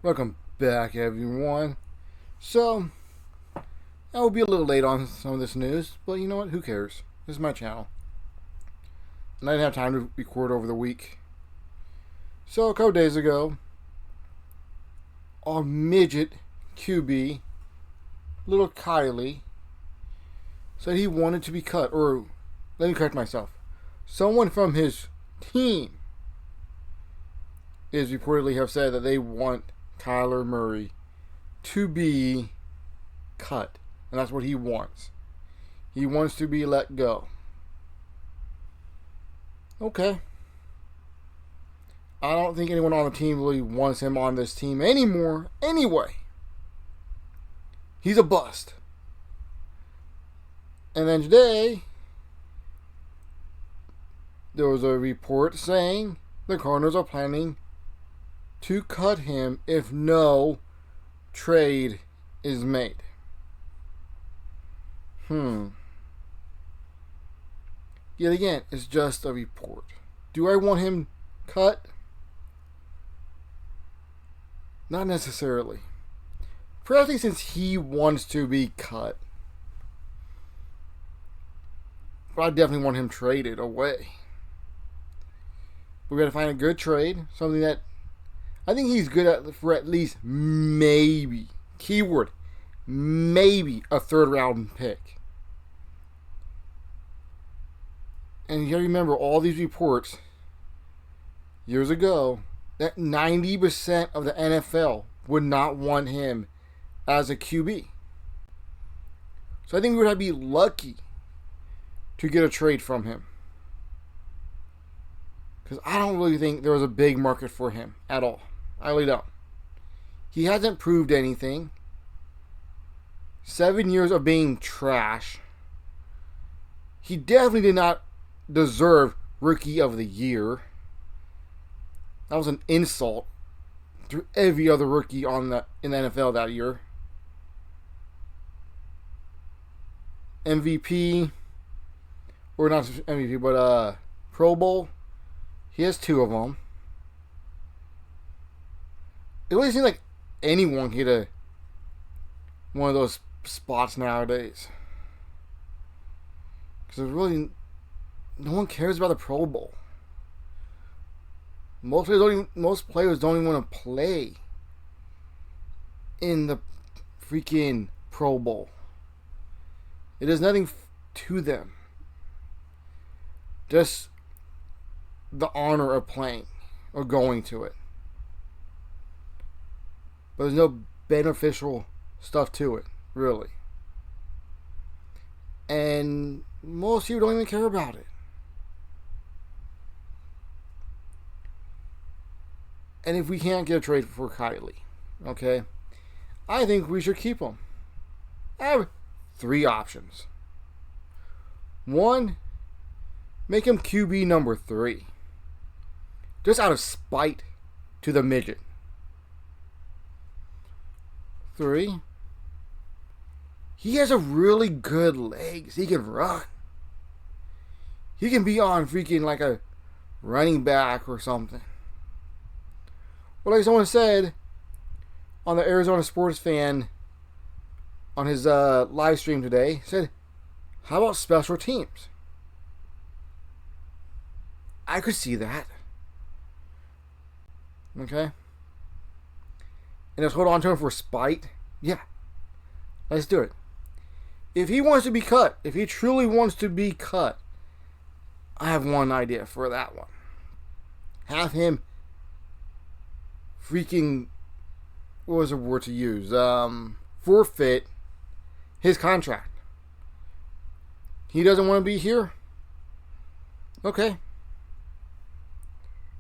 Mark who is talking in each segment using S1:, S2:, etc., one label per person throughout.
S1: Welcome back, everyone. So, I will be a little late on some of this news, but you know what? Who cares? This is my channel. And I didn't have time to record over the week. So, a couple days ago, our midget QB, little Kylie, said he wanted to be cut. Or, let me correct myself. Someone from his team is reportedly have said that they want Kyler Murray to be cut. And that's what he wants. He wants to be let go. Okay. I don't think anyone on the team really wants him on this team anymore. Anyway, he's a bust. And then today, there was a report saying the Cardinals are planning to cut him if no trade is made. Yet again, it's just a report. Do I want him cut? Not necessarily. Especially since he wants to be cut. But I definitely want him traded away. We're going to find a good trade. Something that I think he's good at for at least maybe, keyword, maybe a third round pick. And you gotta remember all these reports years ago that 90% of the NFL would not want him as a QB. So I think we would have to be lucky to get a trade from him. Because I don't really think there was a big market for him at all. I really don't. He hasn't proved anything. 7 years of being trash. He definitely did not deserve Rookie of the Year. That was an insult to every other rookie in the NFL that year. MVP, or not MVP, but Pro Bowl. He has 2 of them. It really seems like anyone can get one of those spots nowadays. Because really, no one cares about the Pro Bowl. Most players don't even want to play in the freaking Pro Bowl. It is nothing to them. Just the honor of playing or going to it. But there's no beneficial stuff to it, really. And most people don't even care about it. And if we can't get a trade for Kylie, okay, I think we should keep him. I have 3 options. 1, make him QB number 3. Just out of spite to the midget. 3, he has a really good legs. He can run. He can be on freaking like a running back or something. Well, like someone said on the Arizona Sports Fan on his live stream today, said, how about special teams? I could see that. Okay? And just hold on to him for spite? Yeah. Let's do it. If he wants to be cut, if he truly wants to be cut, I have one idea for that one. Have him freaking, what was the word to use? Forfeit his contract. He doesn't want to be here? Okay.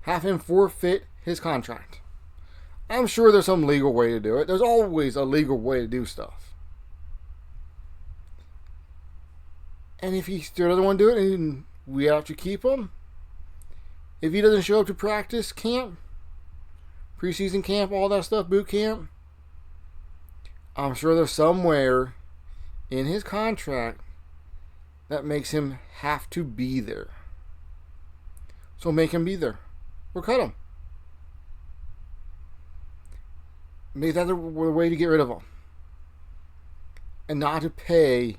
S1: Have him forfeit his contract. I'm sure there's some legal way to do it. There's always a legal way to do stuff. And if he still doesn't want to do it, and we have to keep him, if he doesn't show up to practice camp, preseason camp, all that stuff, boot camp, I'm sure there's somewhere in his contract that makes him have to be there. So make him be there. Or cut him. maybe that's the way to get rid of him. And not to pay,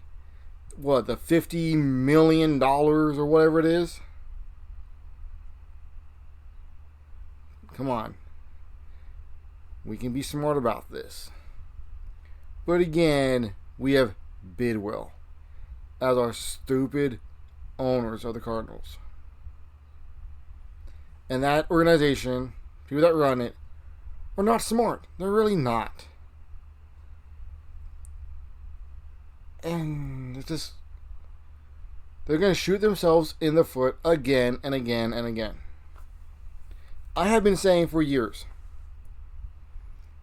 S1: what, the $50 million or whatever it is? Come on. We can be smart about this. But again, we have Bidwell as our stupid owners of the Cardinals. And that organization, people that run it, are not smart. They're really not. And it's just, they're going to shoot themselves in the foot again and again and again. I have been saying for years,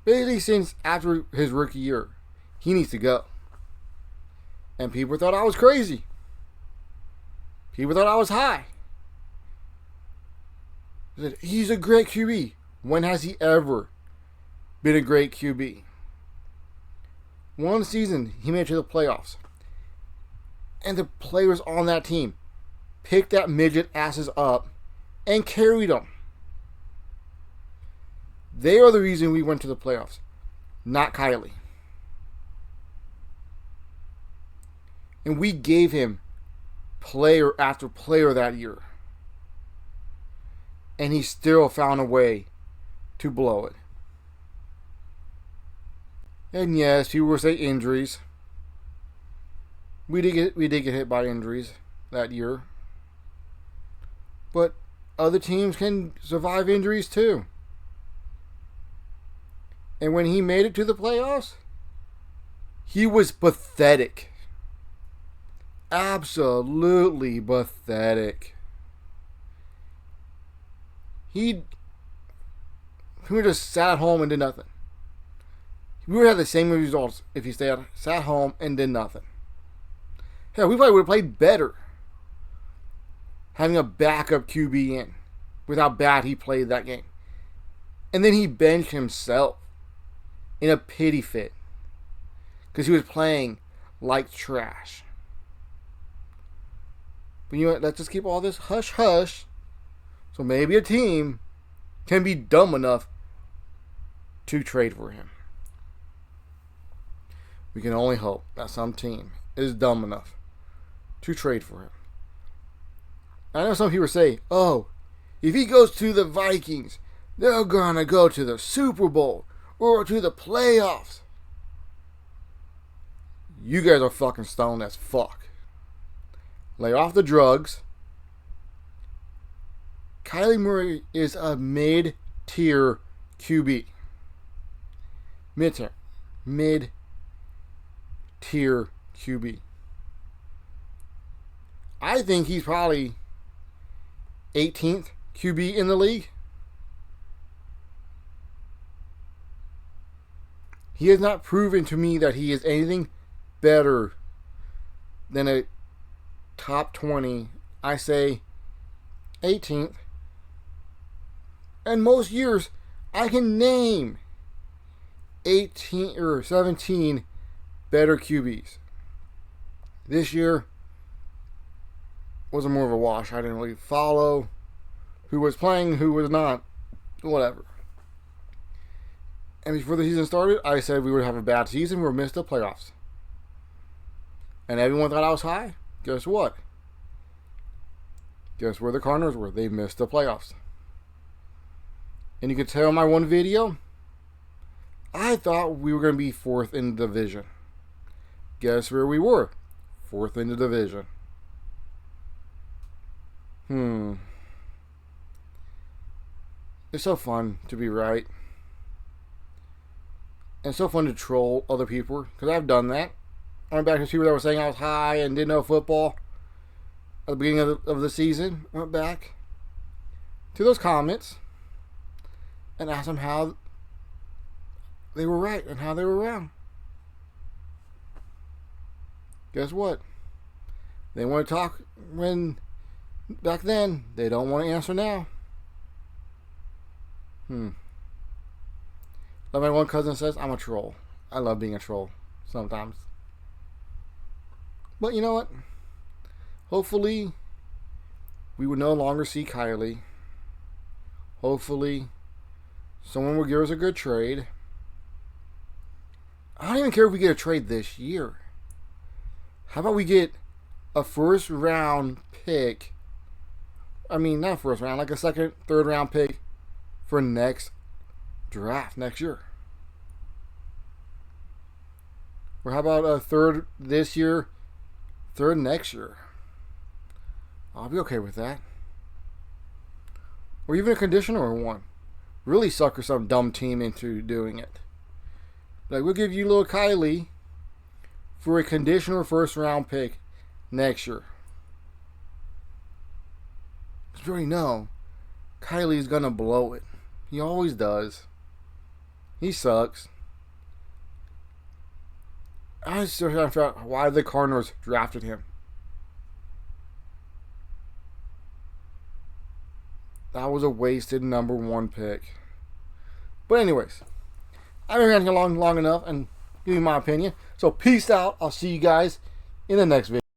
S1: basically since after his rookie year, he needs to go. And people thought I was crazy. People thought I was high. They said, he's a great QB. When has he ever been a great QB? One season, he made it to the playoffs. And the players on that team picked that midget asses up and carried them. They are the reason we went to the playoffs, not Kylie. And we gave him player after player that year. And he still found a way to blow it. And yes, people will say injuries. We did get hit by injuries that year. But other teams can survive injuries too. And when he made it to the playoffs, he was pathetic. Absolutely pathetic. He just sat at home and did nothing. We would have the same results if he sat home and did nothing. Hell, we probably would have played better having a backup QB in with how bad he played that game. And then he benched himself in a pity fit because he was playing like trash. But you know what? Let's just keep all this hush-hush so maybe a team can be dumb enough to trade for him. We can only hope that some team is dumb enough to trade for him. I know some people say, oh, if he goes to the Vikings, they're going to go to the Super Bowl or to the playoffs. You guys are fucking stoned as fuck. Lay off the drugs. Kylie Murray is a mid-tier QB. Mid-tier QB. I think he's probably 18th QB in the league. He has not proven to me that he is anything better than a top 20. I say 18th. And most years, I can name 18 or 17 better QBs. This year was more of a wash. I didn't really follow who was playing, who was not, whatever. And before the season started, I said we would have a bad season. We would miss the playoffs. And everyone thought I was high. Guess what? Guess where the Cardinals were? They missed the playoffs. And you could tell in my one video, I thought we were going to be 4th in the division. Guess where we were? 4th in the division. It's so fun to be right. And it's so fun to troll other people, because I've done that. I went back to people that were saying I was high and didn't know football at the beginning of the season. Went back to those comments and asked them how they were right and how they were wrong. Guess what? They want to talk when back then. They don't want to answer now. Like my one cousin says, I'm a troll. I love being a troll sometimes. But you know what? Hopefully, we would no longer see Kylie. Hopefully, someone will give us a good trade. I don't even care if we get a trade this year. How about we get a first round pick? I mean, not first round, like a second, third round pick for next draft next year. Or how about a third this year, third next year? I'll be okay with that. Or even a conditional one. Really sucker some dumb team into doing it. Like, we'll give you little Kylie for a conditional first round pick next year. Because you already know Kylie's going to blow it. He always does. He sucks. I just don't figure out why the Cardinals drafted him. That was a wasted number 1 pick. But anyways, I've been ranting long enough and giving my opinion. So peace out. I'll see you guys in the next video.